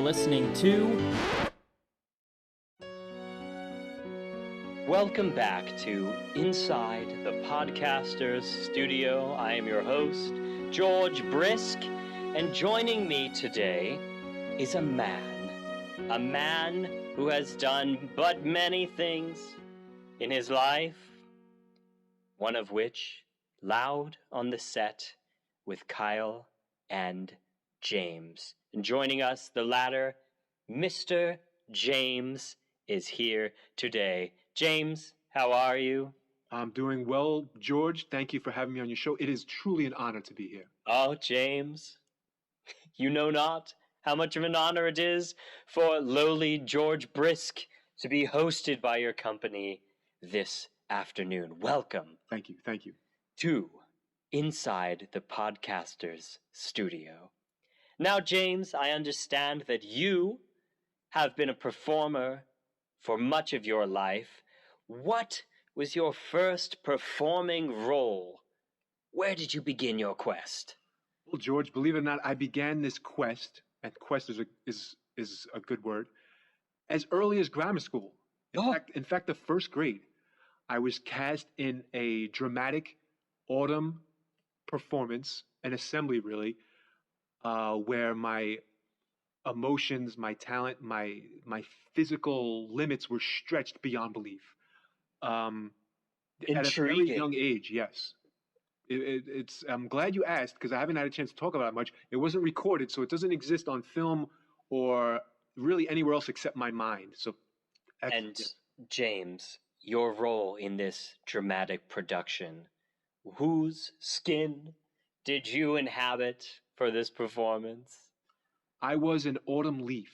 listening to... Welcome back to Inside the Podcaster's Studio. I am your host, George Brisk, and joining me today is a man who has done but many things in his life, one of which, Loud on the Set with Kyle and James. And joining us, the latter, Mr. James, is here today. James, how are you? I'm doing well, George. Thank you for having me on your show. It is truly an honor to be here. Oh, James, you know not how much of an honor it is for lowly George Brisk to be hosted by your company this afternoon. Welcome. Thank you. To Inside the Podcaster's Studio. Now, James, I understand that you have been a performer for much of your life. What was your first performing role? Where did you begin your quest? Well, George, believe it or not, I began this quest, and quest is a good word, as early as grammar school. In fact, the first grade, I was cast in a dramatic autumn performance, an assembly really, where my emotions, my talent, my physical limits were stretched beyond belief. At a very young age, yes. I'm glad you asked because I haven't had a chance to talk about it much. It wasn't recorded, so it doesn't exist on film or really anywhere else except my mind. So, and James, your role in this dramatic production, whose skin did you inhabit for this performance? I was an autumn leaf.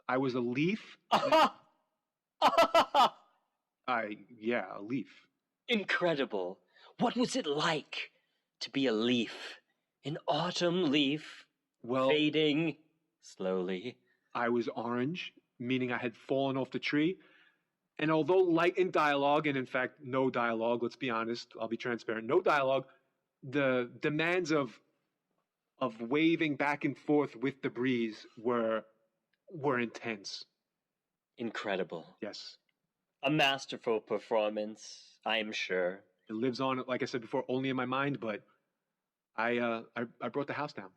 I was a leaf. A leaf. Incredible. What was it like to be a leaf? An autumn leaf, fading slowly. I was orange, meaning I had fallen off the tree. And although light in dialogue, and in fact, no dialogue, let's be honest, I'll be transparent, no dialogue, the demands of waving back and forth with the breeze were intense. Incredible. Yes. A masterful performance, I am sure. It lives on, like I said before, only in my mind, but I brought the house down.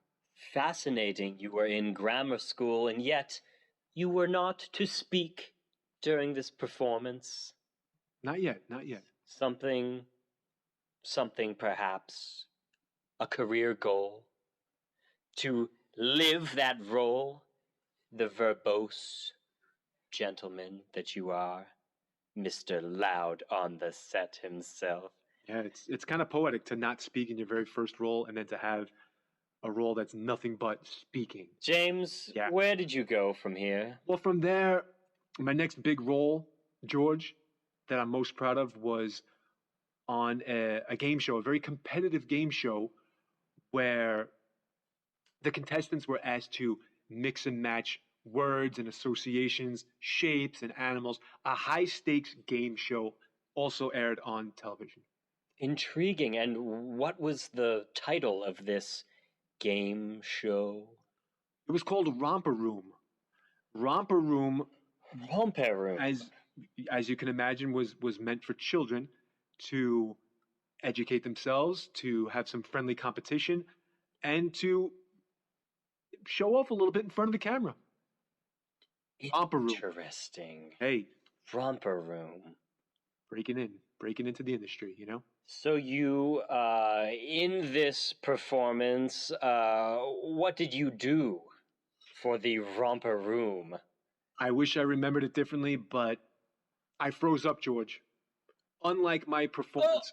Fascinating. You were in grammar school, and yet you were not to speak during this performance. Not yet. Something perhaps, a career goal, to live that role, the verbose gentleman that you are, Mr. Loud on the Set himself. Yeah, it's kind of poetic to not speak in your very first role and then to have a role that's nothing but speaking. James, Where did you go from here? Well, from there, my next big role, George, that I'm most proud of was on a game show, a very competitive game show where the contestants were asked to mix and match words and associations, shapes and animals. A high-stakes game show also aired on television. Intriguing. And what was the title of this game show? It was called Romper Room. Romper Room, as you can imagine, was meant for children to educate themselves, to have some friendly competition, and to show off a little bit in front of the camera. Romper Room. Interesting. Hey. Romper Room. Breaking into the industry, you know? So you, in this performance, what did you do for the Romper Room? I wish I remembered it differently, but I froze up, George. Unlike my performance...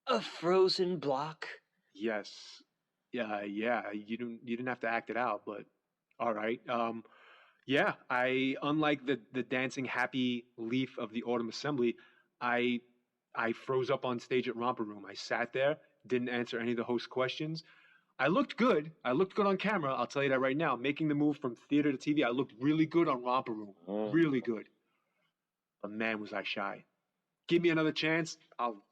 A frozen block? Yes. Yeah, you didn't have to act it out, but all right. Unlike the dancing happy leaf of the autumn assembly, I froze up on stage at Romper Room. I sat there, didn't answer any of the host questions. I looked good. On camera. I'll tell you that right now. Making the move from theater to TV, I looked really good on Romper Room. Really good. But man, was I shy. Give me another chance, I'll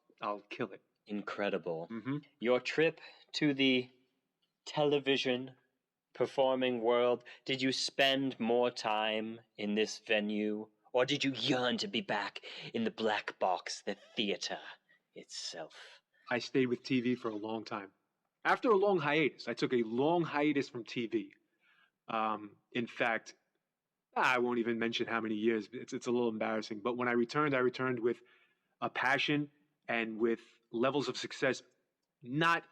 kill it. Incredible. Mm-hmm. Your trip to the television performing world, did you spend more time in this venue, or did you yearn to be back in the black box, the theater itself? I stayed with TV for a long time. After a long hiatus, I took a long hiatus from TV. In fact, I won't even mention how many years. It's a little embarrassing. But when I returned with a passion and with levels of success not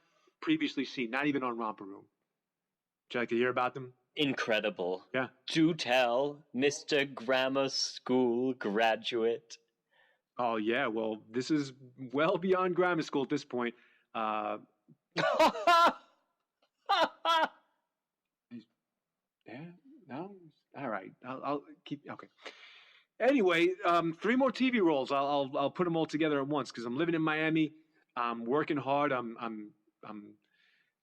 previously seen, not even on Romper Room. Would you like to hear about them? Incredible. Yeah. Do tell, Mr. Grammar School graduate. Oh, yeah. Well, this is well beyond grammar school at this point. Yeah, no? All right. I'll keep, okay. Anyway, 3 more TV roles. I'll put them all together at once because I'm living in Miami. I'm working hard. I'm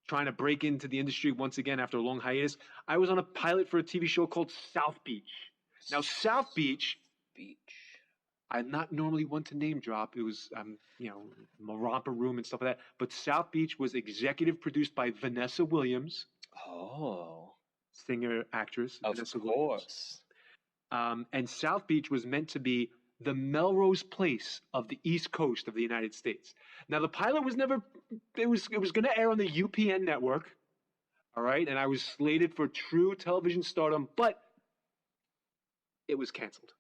trying to break into the industry once again after a long hiatus. I was on a pilot for a TV show called South Beach. Now, South Beach, I'm not normally one to name drop. It was, Romper Room and stuff like that. But South Beach was executive produced by Vanessa Williams. Oh. Singer, actress. Of Vanessa course. Williams. And South Beach was meant to be the Melrose Place of the East Coast of the United States. Now, the pilot was never, it was going to air on the UPN network, all right? And I was slated for true television stardom, but it was canceled.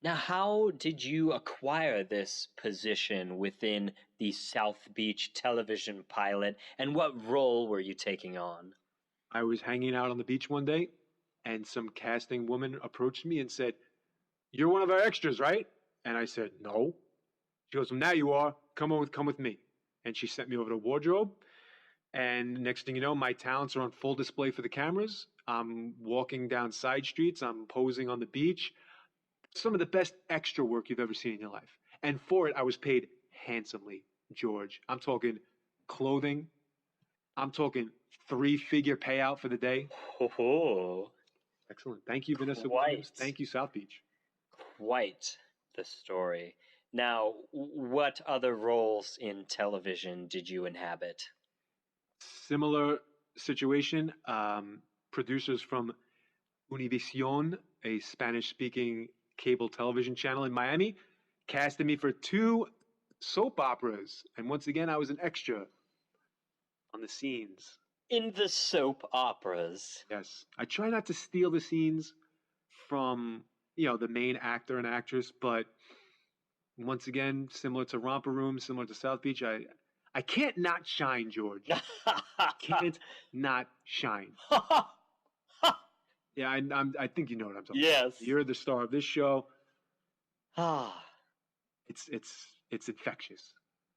Now, how did you acquire this position within the South Beach television pilot, and what role were you taking on? I was hanging out on the beach one day, and some casting woman approached me and said, "You're one of our extras, right?" And I said, "No." She goes, "Well, now you are. Come with me." And she sent me over to wardrobe. And next thing you know, my talents are on full display for the cameras. I'm walking down side streets. I'm posing on the beach. Some of the best extra work you've ever seen in your life. And for it, I was paid handsomely, George. I'm talking clothing. I'm talking 3-figure payout for the day. Oh, excellent. Thank you, Vanessa Williams. Thank you, South Beach. Quite the story. Now, what other roles in television did you inhabit? Similar situation. Producers from Univision, a Spanish-speaking cable television channel in Miami, casted me for 2 soap operas. And once again, I was an extra on the scenes. In the soap operas? Yes. I try not to steal the scenes from, the main actor and actress, but once again, similar to Romper Room, similar to South Beach, I can't not shine, George. Can't not shine. Yeah, I think you know what I'm talking about. Yes. You're the star of this show. Ah. It's infectious.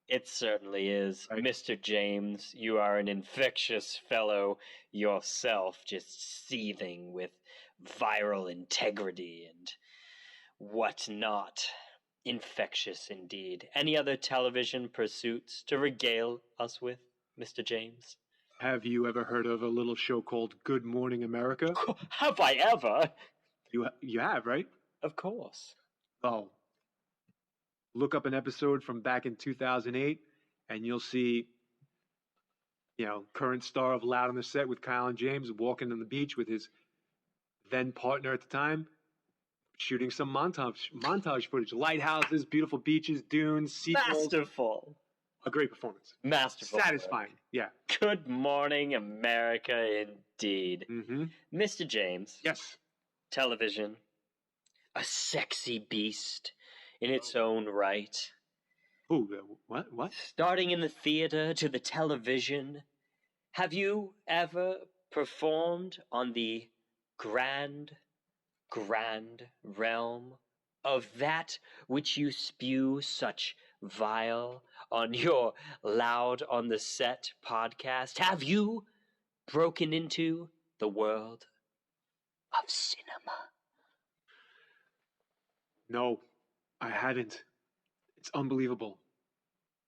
It certainly is. Right? Mr. James, you are an infectious fellow yourself, just seething with viral integrity and whatnot. Infectious indeed. Any other television pursuits to regale us with, Mr. James? Have you ever heard of a little show called Good Morning America? Have I ever? You have, right? Of course. Oh. Look up an episode from back in 2008, and you'll see, current star of Loud on the Set with Kyle and James walking on the beach with his then partner at the time, shooting some montage footage. Lighthouses, beautiful beaches, dunes, seagulls. Masterful. A great performance. Masterful. Satisfying. Yeah. Good morning, America, indeed. Mm-hmm. Mr. James. Yes. Television. A sexy beast in its own right. Ooh, what? Starting in the theater to the television. Have you ever performed on the grand realm of that which you spew such vile on your Loud on the Set podcast? Have you broken into the world of cinema? No, I haven't. It's unbelievable.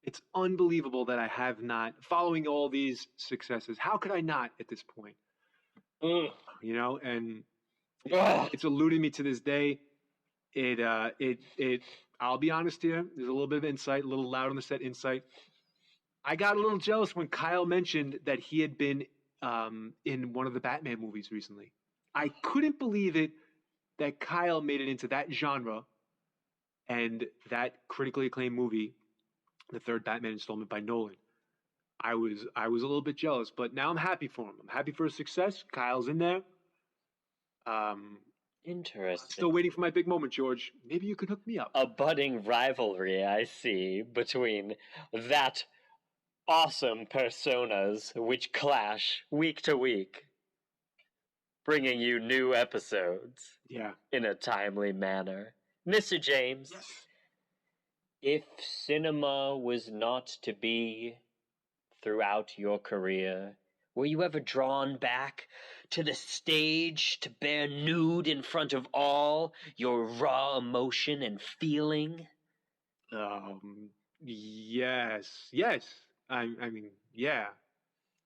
It's unbelievable that I have not. Following all these successes, how could I not at this point? And it's eluded me to this day. I'll be honest here. There's a little bit of insight, a little Loud on the Set insight. I got a little jealous when Kyle mentioned that he had been in one of the Batman movies recently. I couldn't believe it that Kyle made it into that genre and that critically acclaimed movie, the third Batman installment by Nolan. I was a little bit jealous, but now I'm happy for him. I'm happy for his success. Kyle's in there. Interesting. Still waiting for my big moment, George. Maybe you can hook me up. A budding rivalry, I see, between that awesome personas which clash week to week, bringing you new episodes in a timely manner. Mr. James, Yes. If cinema was not to be throughout your career, were you ever drawn back to the stage to bear nude in front of all your raw emotion and feeling? Yes. I mean, yeah.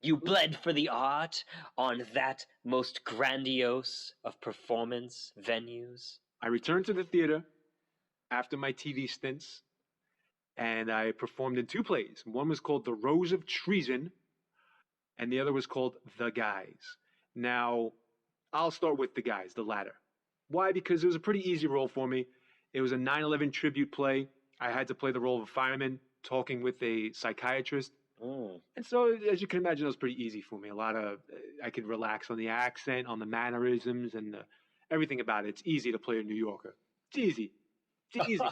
You bled for the art on that most grandiose of performance venues? I returned to the theater after my TV stints, and I performed in two plays. One was called The Rose of Treason, and the other was called The Guys. Now, I'll start with The Guys, the latter. Why? Because it was a pretty easy role for me. It was a 9/11 tribute play. I had to play the role of a fireman talking with a psychiatrist. And so, as you can imagine, it was pretty easy for me. I could relax on the accent, on the mannerisms, and everything about it. It's easy to play a New Yorker. It's easy. It's easy.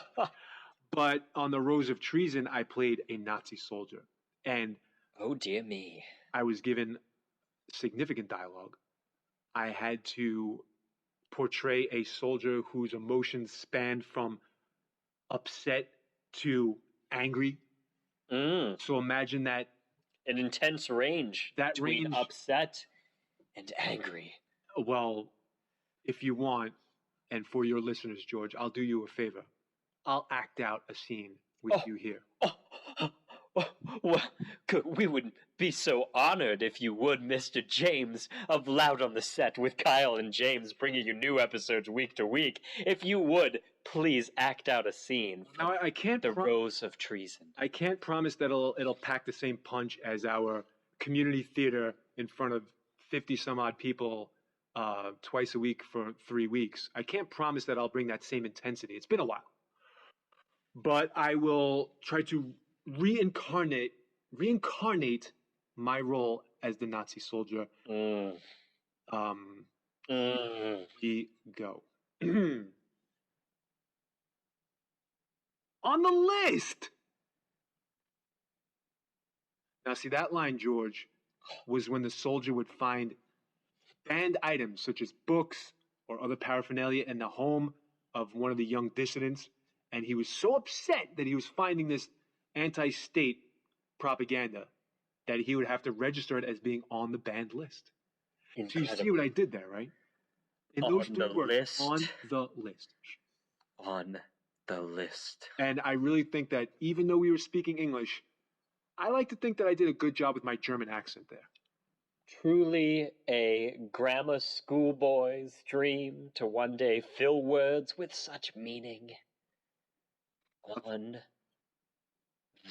But on The Rose of Treason, I played a Nazi soldier. And oh, dear me. I was given significant dialogue. I had to portray a soldier whose emotions spanned from upset to angry. So imagine that. An intense range That between range, upset and angry. Well, if you want, and for your listeners, George, I'll do you a favor. I'll act out a scene with you here. Well, we would be so honored if you would, Mr. James of Loud on the Set with Kyle and James, bringing you new episodes week to week. If you would, please act out a scene from Now, I can't The Rose of Treason. I can't promise that it'll pack the same punch as our community theater in front of 50 some odd people twice a week for 3 weeks. I can't promise that I'll bring that same intensity. It's been a while. But I will try to reincarnate my role as the Nazi soldier. We go. On the list! Now, see, that line, George, was when the soldier would find banned items such as books or other paraphernalia in the home of one of the young dissidents. And he was so upset that he was finding this anti-state propaganda that he would have to register it as being on the banned list. Incredible. So you see what I did there, right? In those three words, on the list. On the list. And I really think that even though we were speaking English, I like to think that I did a good job with my German accent there. Truly a grammar schoolboy's dream to one day fill words with such meaning. On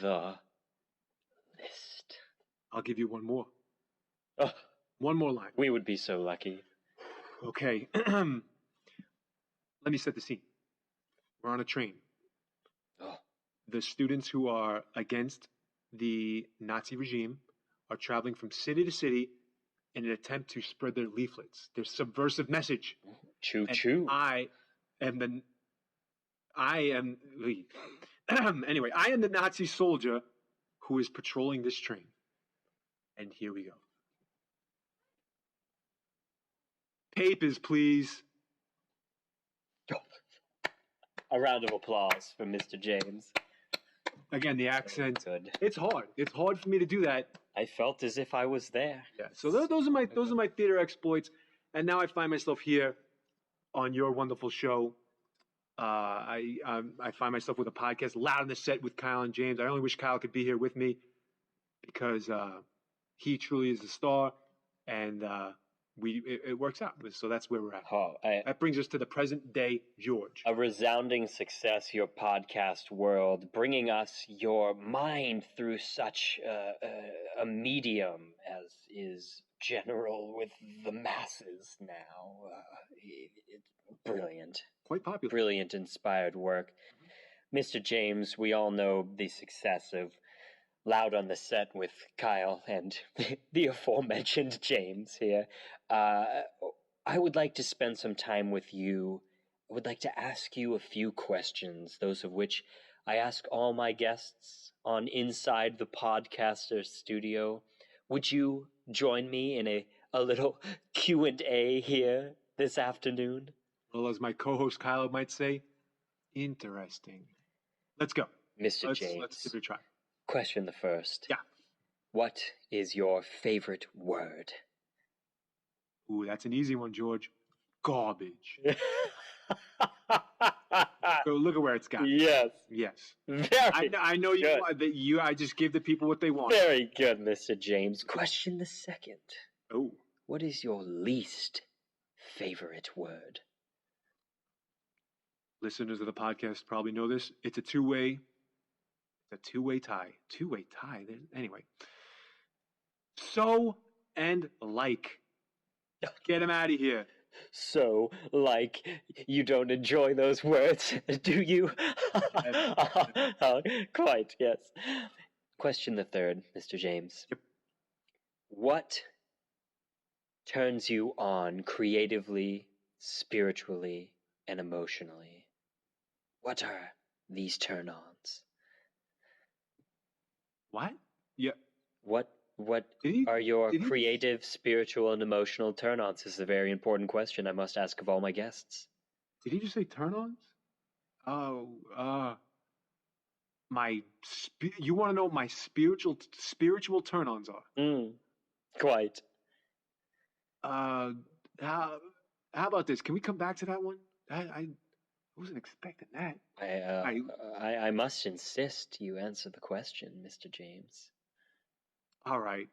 the list. I'll give you one more. Oh, one more line. We would be so lucky. Okay. Let me set the scene. We're on a train. Oh. The students who are against the Nazi regime are traveling from city to city in an attempt to spread their leaflets, their subversive message. Choo-choo. Anyway, I am the Nazi soldier who is patrolling this train. And here we go. Papers, please. A round of applause for Mr. James. Again, the accent. Good. It's hard. It's hard for me to do that. I felt as if I was there. Yeah. So those are my theater exploits, and now I find myself here on your wonderful show. I find myself with a podcast, Loud on the Set with Kyle and James. I only wish Kyle could be here with me because he truly is a star, and it works out. So that's where we're at. That brings us to the present day, George. A resounding success, your podcast world, bringing us your mind through such a medium as is general with the masses now. It's brilliant. Quite popular. Brilliant, inspired work. Mr. James, we all know the success of Loud on the Set with Kyle and the aforementioned James here. I would like to spend some time with you. I would like to ask you a few questions, those of which I ask all my guests on Inside the Podcaster Studio. Would you join me in a little Q&A here this afternoon? Well, as my co-host Kyle might say, interesting. Let's go. Mr. James. Let's give it a try. Question the first. Yeah. What is your favorite word? Ooh, that's an easy one, George. Garbage. So look at where it's got. Yes. Yes. Very I know you. I just give the people what they want. Very good, Mr. James. Question the second. Oh. What is your least favorite word? Listeners of the podcast probably know this. It's a two-way tie. Two-way tie. Anyway. So and like. Get him out of here. So, like, you don't enjoy those words, do you? Quite, yes. Question the third, Mr. James. Yep. What turns you on creatively, spiritually, and emotionally? What are these turn-ons? What? Yeah. What are your creative, spiritual, and emotional turn-ons? This is a very important question I must ask of all my guests. Did he just say turn-ons? Oh, you want to know what my spiritual turn-ons are? Quite. How about this? Can we come back to that one? I wasn't expecting that. I must insist you answer the question, Mr. James. All right.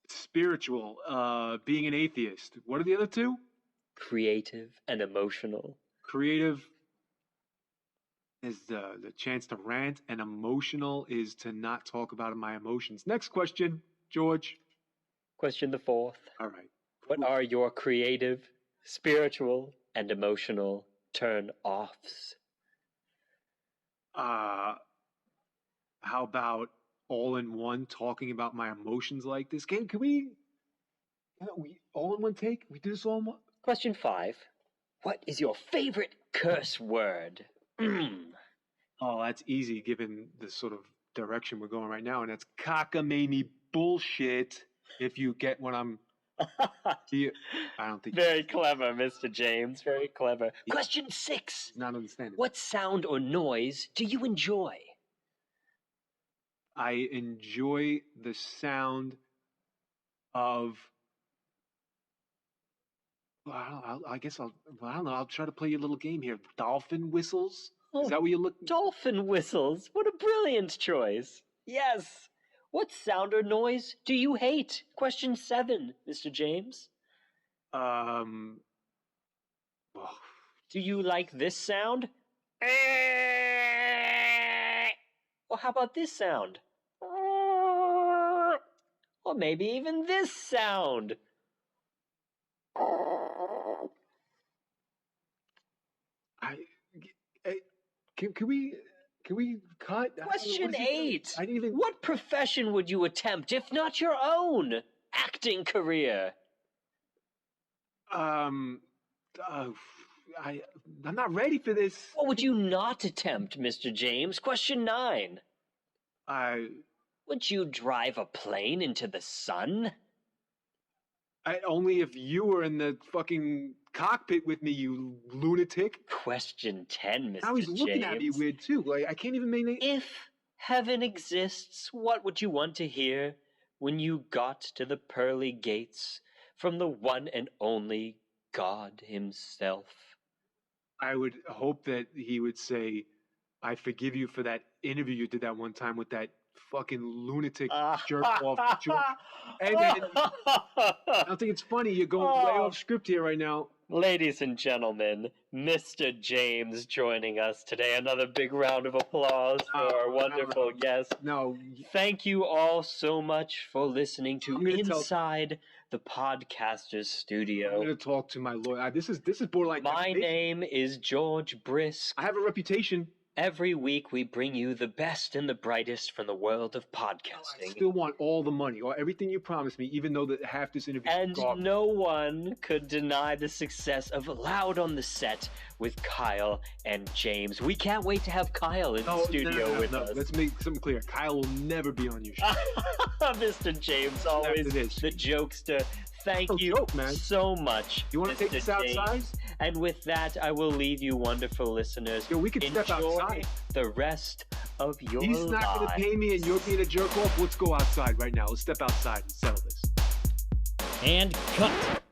Spiritual, being an atheist. What are the other two? Creative and emotional. Creative is the chance to rant, and emotional is to not talk about my emotions. Next question, George. Question the fourth. All right. What are your creative, spiritual, and emotional turn-offs? How about all in one, talking about my emotions like this? Can we all in one take? We do this all in one? Question 5. What is your favorite curse word? Oh, that's easy given the sort of direction we're going right now, and that's cockamamie bullshit, if you get what I'm... I don't think... Very clever, Mr. James. Very clever. Yeah. Question 6. Not understanding. What sound or noise do you enjoy? I enjoy the sound of... Well, I don't know. I'll try to play you a little game here. Dolphin whistles? Oh, is that what you're looking... Dolphin whistles. What a brilliant choice. Yes. What sound or noise do you hate? Question 7, Mr. James. Oh. Do you like this sound? Or how about this sound? Or maybe even this sound. Can we cut? Question 8. What profession would you attempt if not your own acting career? I'm not ready for this. What would you not attempt, Mr. James? Question 9. Would you drive a plane into the sun? Only if you were in the fucking cockpit with me, you lunatic. Question 10, Mr. James. Now he's looking at me weird, too. Like, I can't even make... If heaven exists, what would you want to hear when you got to the pearly gates from the one and only God himself? I would hope that he would say, I forgive you for that interview you did that one time with that fucking lunatic jerk off. Hey, man, I don't think it's funny. You're going way off script here right now. Ladies and gentlemen, Mr. James joining us today. Another big round of applause for our wonderful guest. No. Thank you all so much for listening to I'm gonna Inside the Podcaster's Studio. I'm going to talk to my lawyer. This is borderline. My name is George Brisk. I have a reputation. Every week we bring you the best and the brightest from the world of I podcasting. still want all the money or everything you promised me, even though that half this interview And is garbage. no one could deny the success of Loud on the Set with Kyle and James. We can't wait to have Kyle in the studio with us. Let's make something clear. Kyle will never be on your show. Mr. James, always the jokester. Thank you so much. You want to take this outside? And with that, I will leave you, wonderful listeners. Yo, we can step outside. The rest of your lives. He's not going to pay me and you're being a jerk off. Let's go outside right now. Let's step outside and settle this. And cut.